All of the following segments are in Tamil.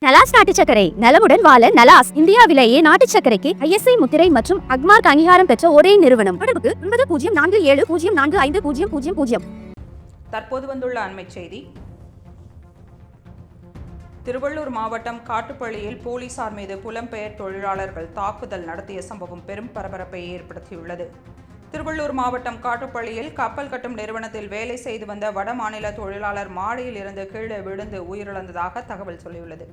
நலாஸ் நாட்டு சர்க்கரை நலமுடன் வாழ நலாஸ் இந்தியாவிலேயே நாட்டு சர்க்கரைக்கு ISI முத்திரை மற்றும் அக்மார்க் அங்கீகாரம் பெற்ற ஒரே நிறுவனம். தொடர்புக்கு 9047045000. தற்போது வந்துள்ள அண்மை செய்தி. திருவள்ளூர் மாவட்டம் காட்டுப்பள்ளியில் போலீசார் மீது புலம்பெயர் தொழிலாளர்கள் தாக்குதல் நடத்திய சம்பவம் பெரும் பரபரப்பை ஏற்படுத்தியுள்ளது. திருவள்ளூர் மாவட்டம் காட்டுப்பள்ளியில் கப்பல் கட்டும் நிறுவனத்தில் வேலை செய்து வந்த வட மாநில தொழிலாளர் மாடியில் இருந்து கீழே விழுந்து உயிரிழந்ததாக தகவல் சொல்லியுள்ளது.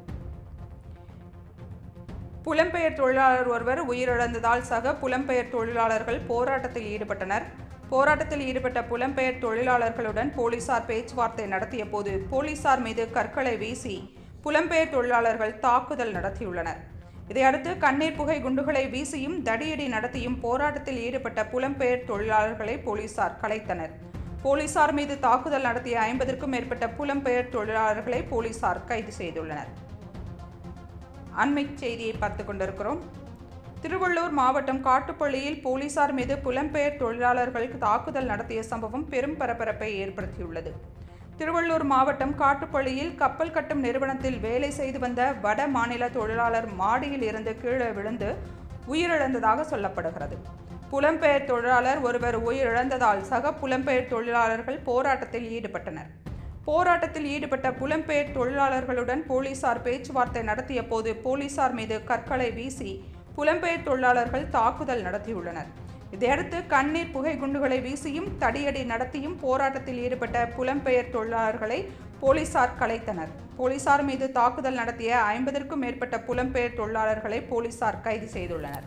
புலம்பெயர் தொழிலாளர் ஒருவர் உயிரிழந்ததால் சக புலம்பெயர் தொழிலாளர்கள் போராட்டத்தில் ஈடுபட்டனர். போராட்டத்தில் ஈடுபட்ட புலம்பெயர் தொழிலாளர்களுடன் போலீசார் பேச்சுவார்த்தை நடத்திய போது போலீசார் மீது கற்களை வீசி புலம்பெயர் தொழிலாளர்கள் தாக்குதல் நடத்தியுள்ளனர். இதையடுத்து கண்ணீர் புகை குண்டுகளை வீசியும் தடியடி நடத்தியும் போராட்டத்தில் ஈடுபட்ட புலம்பெயர் தொழிலாளர்களை போலீசார் கலைத்தனர். போலீசார் மீது தாக்குதல் நடத்திய 50க்கும் மேற்பட்ட புலம்பெயர் தொழிலாளர்களை போலீசார் கைது செய்துள்ளனர். அண்மை செய்தியை பார்த்து கொண்டிருக்கிறோம். திருவள்ளூர் மாவட்டம் காட்டுப்பள்ளியில் போலீசார் மீது புலம்பெயர் தொழிலாளர்களுக்கு தாக்குதல் நடத்திய சம்பவம் பெரும் பரபரப்பை ஏற்படுத்தியுள்ளது. திருவள்ளூர் மாவட்டம் காட்டுப்பள்ளியில் கப்பல் கட்டும் நிறுவனத்தில் வேலை செய்து வந்த வட மாநில தொழிலாளர் மாடியில் இருந்து கீழே விழுந்து உயிரிழந்ததாக சொல்லப்படுகிறது. புலம்பெயர் தொழிலாளர் ஒருவர் உயிரிழந்ததால் சக புலம்பெயர் தொழிலாளர்கள் போராட்டத்தில் ஈடுபட்டனர். போராட்டத்தில் ஈடுபட்ட புலம்பெயர் தொழிலாளர்களுடன் போலீசார் பேச்சுவார்த்தை நடத்திய போது போலீசார் மீது கற்களை வீசி புலம்பெயர் தொழிலாளர்கள் தாக்குதல் நடத்தியுள்ளனர். இதையடுத்து கண்ணீர் புகை குண்டுகளை வீசியும் தடியடி நடத்தியும் போராட்டத்தில் ஈடுபட்ட புலம்பெயர் தொழிலாளர்களை போலீசார் கலைத்தனர். போலீசார் மீது தாக்குதல் நடத்திய 50க்கும் மேற்பட்ட புலம்பெயர் தொழிலாளர்களை போலீசார் கைது செய்துள்ளனர்.